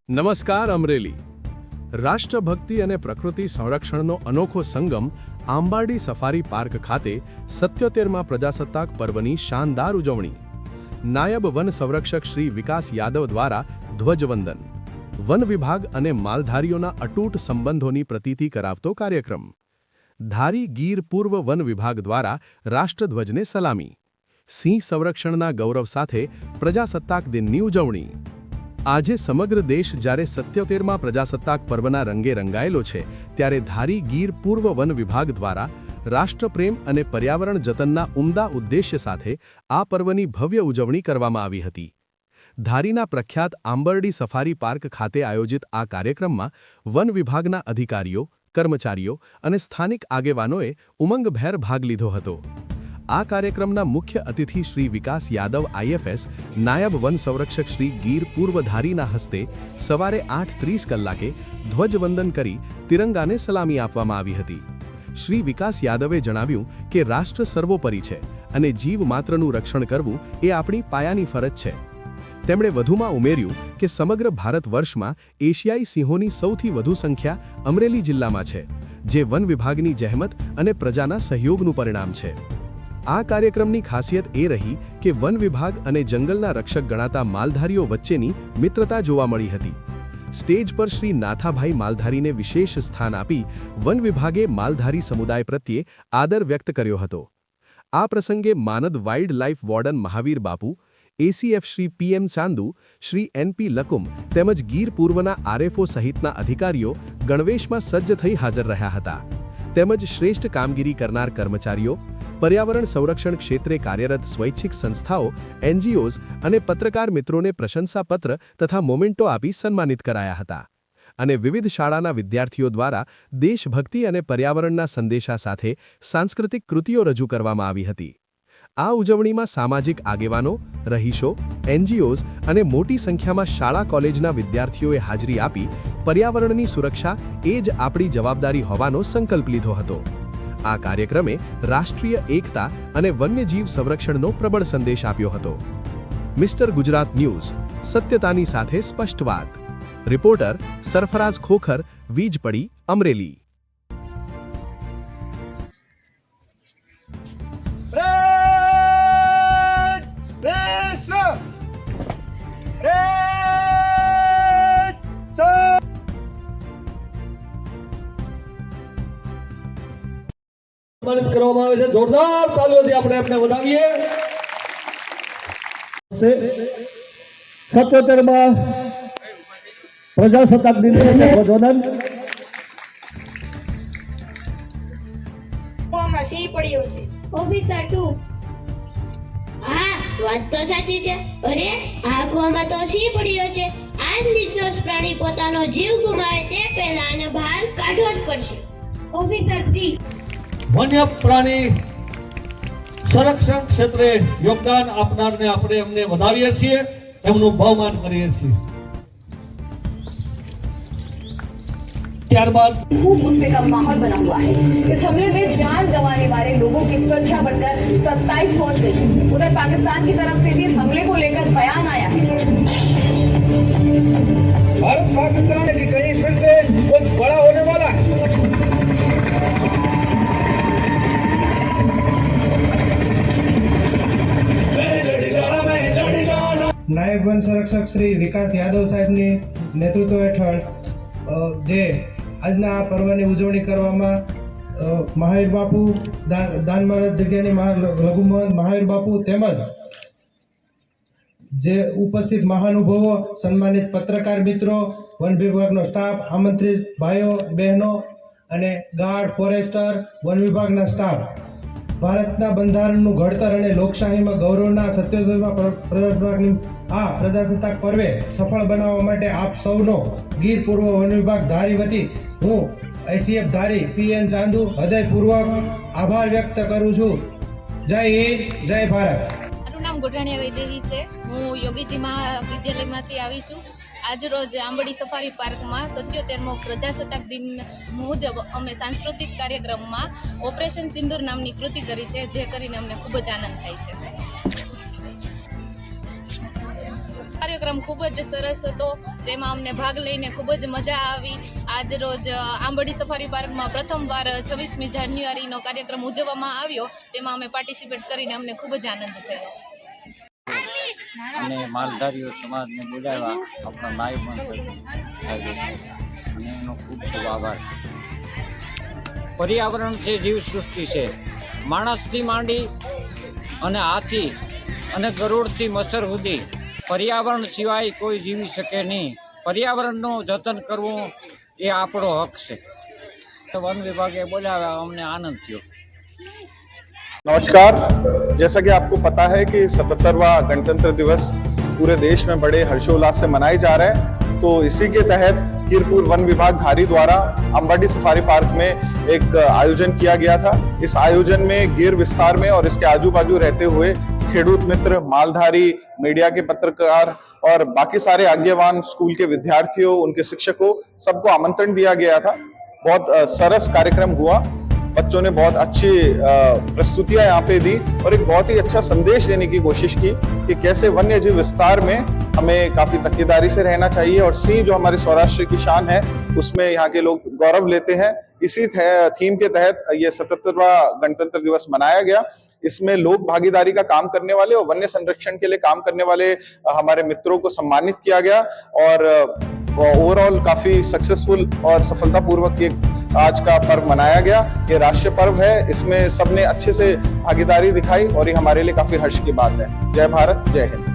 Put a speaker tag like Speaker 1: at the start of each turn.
Speaker 1: નમસ્કાર અમરેલી। રાષ્ટ્રભક્તિ અને પ્રકૃતિ સંરક્ષણનો અનોખો સંગમ આંબાડી સફારી પાર્ક ખાતે 77મા પ્રજાસત્તાક પર્વની શાનદાર ઉજવણી। નાયબ વન સંરક્ષક શ્રી વિકાસ યાદવ દ્વારા ધ્વજવંદન, વન વિભાગ અને માલધારીઓના અતૂટ સંબંધોની પ્રતીતિ કરાવતો કાર્યક્રમ। ધારી ગીર પૂર્વ વન વિભાગ દ્વારા રાષ્ટ્રધ્વજને સલામી, સિંહ સંરક્ષણના ગૌરવ સાથે પ્રજાસત્તાક દિનની ઉજવણી। આજે સમગ્ર દેશ જ્યારે 77મા પ્રજાસત્તાક પર્વના રંગે રંગાયેલો છે, ત્યારે ધારી ગીર પૂર્વ વન વિભાગ દ્વારા રાષ્ટ્રપ્રેમ અને પર્યાવરણ જતનના ઉમદા ઉદ્દેશ્ય સાથે આ પર્વની ભવ્ય ઉજવણી કરવામાં આવી હતી। ધારીના પ્રખ્યાત આંબરડી સફારી પાર્ક ખાતે આયોજિત આ કાર્યક્રમમાં વન વિભાગના અધિકારીઓ, કર્મચારીઓ અને સ્થાનિક આગેવાનોએ ઉમંગભેર ભાગ લીધો હતો। આ કાર્યક્રમના મુખ્ય અતિથિ શ્રી વિકાસ યાદવ આઈએફએસ, નાયબ વન સંરક્ષક શ્રી ગીર પૂર્વ ધારીના હસ્તે સવારે 8:30 કલાકે ધ્વજવંદન કરી તિરંગાને સલામી આપવામાં આવી હતી। શ્રી વિકાસ યાદવે જણાવ્યું કે રાષ્ટ્ર સર્વોપરી છે અને જીવ માત્રનું રક્ષણ કરવું એ આપણી પાયાની ફરજ છે। તેમણે વધુમાં ઉમેર્યું કે સમગ્ર ભારત વર્ષમાં એશિયાઈ સિંહોની સૌથી વધુ સંખ્યા અમરેલી જિલ્લામાં છે, જે વન વિભાગની જહેમત અને પ્રજાના સહયોગનું પરિણામ છે। આ કાર્યક્રમની ખાસિયત એ રહી કે વન વિભાગ અને જંગલના રક્ષક ગણાતા માલધારીઓ વચ્ચેની મિત્રતા જોવા મળી હતી। સ્ટેજ પર શ્રી નાથાભાઈ માલધારીને વિશેષ સ્થાન આપી વન વિભાગે માલધારી સમુદાય પ્રત્યે આદર વ્યક્ત કર્યો હતો। આ પ્રસંગે માનદ વાઇલ્ડ લાઇફ વોર્ડન મહાવીર બાપુ, ACF Shri PM Chandu, Shri NP Lakum તેમજ ગીર પૂર્વના આરએફઓ સહિતના અધિકારીઓ ગણવેશમાં સજ્જ થઈ હાજર રહ્યા હતા। તેમજ શ્રેષ્ઠ કામગીરી કરનાર કર્મચારીઓ, પર્યાવરણ સંરક્ષણ ક્ષેત્રે કાર્યરત સ્વૈચ્છિક સંસ્થાઓ, એનજીઓઝ અને પત્રકાર મિત્રોને પ્રશંસાપત્ર તથા મોમેન્ટો આપી સન્માનિત કરાયા હતા અને વિવિધ શાળાના વિદ્યાર્થીઓ દ્વારા દેશભક્તિ અને પર્યાવરણના સંદેશા સાથે સાંસ્કૃતિક કૃતિઓ રજૂ કરવામાં આવી હતી। આ ઉજવણીમાં સામાજિક આગેવાનો, રહીશો, એનજીઓઝ અને મોટી સંખ્યામાં શાળા કોલેજના વિદ્યાર્થીઓએ હાજરી આપી પર્યાવરણની સુરક્ષા એ જ આપણી જવાબદારી હોવાનો સંકલ્પ લીધો હતો। આ કાર્યક્રમે રાષ્ટ્રીય એકતા અને વન્યજીવ સંરક્ષણનો પ્રબળ સંદેશ આપ્યો હતો। મિસ્ટર ગુજરાત ન્યૂઝ, સત્યતાની સાથે સ્પષ્ટ વાત। રિપોર્ટર સરફરાઝ ખોખર, વીજપડી, અમરેલી।
Speaker 2: સન્માનિત કરવામાં આવે છે। જોરદાર તાલીઓથી આપણે એમને વધાવીએ। 77મા પ્રજાસત્તાક દિનને ધ્વજવંદન।
Speaker 3: સી પડ્યો છે ઓફિસર 2। હા, વાત તો સાચી છે। અરે આ ગોમાં તો સી પડ્યો છે। આ નિર્દોષ પ્રાણી પોતાનો જીવ ગુમાવે તે પહેલા આને બહાર કાઢવો જ પડશે। ઓફિસર 3।
Speaker 2: વન્ય પ્રાણી સંરક્ષણ ક્ષેત્રે યોગદાન આપનારને આપણે એમને વધાવીએ છીએ, એમનું બહુમાન કરીએ છીએ। ત્યારબાદ
Speaker 4: खूब गुस्से का माहौल बना हुआ है। इस हमले में जान गंवाने वाले लोगों की संख्या बढ़कर 27 पहुंच गई है। उधर पाकिस्तान की तरफ से भी इस हमले को लेकर बयान आया है।
Speaker 5: भारत पाकिस्तान की कहीं फिर से कुछ बड़ा होने वाला है।
Speaker 6: નાયબ વન સંરક્ષક શ્રી વિકાસ યાદવ સાહેબની નેતૃત્વ હેઠળ જે આજના આ પર્વની ઉજવણી કરવામાં મહાવીર બાપુ, દાન મહારાજ જગ્યાની લઘુમહંત મહાવીર બાપુ તેમજ જે ઉપસ્થિત મહાનુભાવો, સન્માનિત પત્રકાર મિત્રો, વન વિભાગનો સ્ટાફ, આમંત્રિત ભાઈઓ બહેનો અને ગાર્ડ, ફોરેસ્ટર, વન વિભાગના સ્ટાફ, ભારતના બંધારણનું ઘડતર અને લોકશાહીમાં ગૌરવના 77મા પ્રજાસત્તાક પર્વે સફળ બનાવવા માટે આપ સૌનો ગીર પૂર્વ વન વિભાગ ધારી વતી હું એસીએફ ધારી પીએન ચાંદુ હૃદયપૂર્વક આભાર વ્યક્ત કરું છું। જય હિન્દ, જય ભારત।
Speaker 7: મારું નામ ગોઠાણીયા વૈદેહી છે। હું યોગીજી મહાવિદ્યાલયમાંથી આવી છું। આજ રોજ આંબડી સફારી પાર્કમાં 77મો પ્રજાસત્તાક દિન મુજબ અમે સાંસ્કૃતિક કાર્યક્રમમાં ઓપરેશન સિંદૂર નામની કૃતિ કરી છે, જે કરીને અમને ખૂબ જ આનંદ થાય છે। કાર્યક્રમ ખૂબ જ સરસ હતો, તેમાં અમને ભાગ લઈને ખૂબ જ મજા આવી. આજ રોજ આંબરડી સફારી પાર્કમાં પ્રથમવાર 26મી જાન્યુઆરીનો કાર્યક્રમ ઉજવવામાં આવ્યો, તેમાં અમે પાર્ટિસિપેટ કરીને અમને ખૂબ જ આનંદ થયો.
Speaker 8: અને માલધારીઓ સમાજને બોલાવ્યા આપણા નાયબ મંત્રી સાહેબે, અને એનો ખૂબ ખૂબ આભાર. પર્યાવરણ છે જીવસૃષ્ટિ છે. માણસથી માંડી અને હાથી અને ગરુડથી મચ્છર સુધી પર્યાવરણ સિવાય કોઈ જીવી શકે નહીં. પર્યાવરણનું જતન કરવું એ આપણો હક છે. વન વિભાગે બોલાવ્યા, અમને આનંદ થયો.
Speaker 9: नमस्कार। जैसा कि आपको पता है कि 77वां गणतंत्र दिवस पूरे देश में बड़े हर्षोल्लास से मनाए जा रहे हैं, तो इसी के तहत कीरपुर वन विभाग धारी द्वारा अंबाडी सफारी पार्क में एक आयोजन किया गया था। इस आयोजन में गिर विस्तार में और इसके आजू बाजू रहते हुए खेडूत मित्र, मालधारी, मीडिया के पत्रकार और बाकी सारे आज्ञावान स्कूल के विद्यार्थियों, उनके शिक्षकों, सबको आमंत्रण दिया गया था। बहुत सरस कार्यक्रम हुआ। बच्चों ने बहुत अच्छी प्रस्तुतियां यहाँ पे दी और एक बहुत ही अच्छा संदेश देने की कोशिश की कि कैसे वन्य जीव विस्तार में हमें काफी तकीदारी से रहना चाहिए, और सिंह जो हमारे सौराष्ट्र की शान है उसमें यहाँ के लोग गौरव लेते हैं। इसी थीम के तहत ये 77वां गणतंत्र दिवस मनाया गया। इसमें लोक भागीदारी का काम करने वाले और वन्य संरक्षण के लिए काम करने वाले हमारे मित्रों को सम्मानित किया गया, और ओवरऑल काफी सक्सेसफुल और सफलतापूर्वक ये आज का पर्व मनाया गया। ये राष्ट्रीय पर्व है, इसमें सबने अच्छे से भागीदारी दिखाई और ये हमारे लिए काफी हर्ष की बात है। जय भारत, जय हिंद।